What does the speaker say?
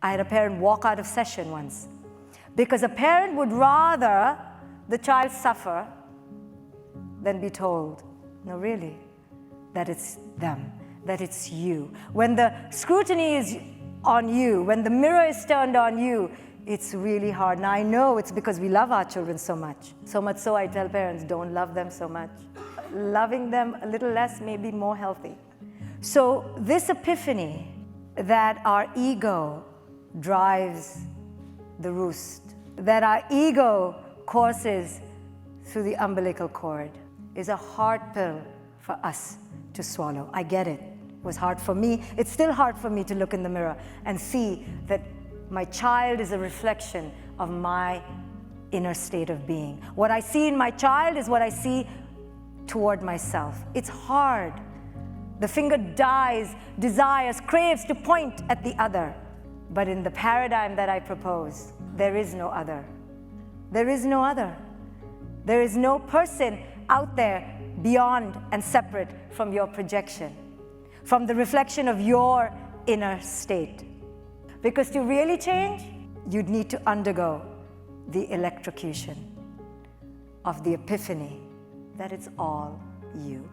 I had a parent walk out of session once because a parent would rather the child suffer than be told, no, really, that it's them, that it's you. When the scrutiny is on you, when the mirror is turned on you, it's really hard. And I know it's because we love our children so much. So much so I tell parents, don't love them so much. Loving them a little less may be more healthy. So this epiphany that our ego drives the roost, that our ego courses through the umbilical cord, is a hard pill for us to swallow. I get it. It was hard for me. It's still hard for me to look in the mirror and see that my child is a reflection of my inner state of being. What I see in my child is what I see toward myself. It's hard. The finger desires, craves to point at the other. But in the paradigm that I propose, there is no other. There is no other. There is no person out there beyond and separate from your projection, from the reflection of your inner state. Because to really change, you'd need to undergo the electrocution of the epiphany that it's all you.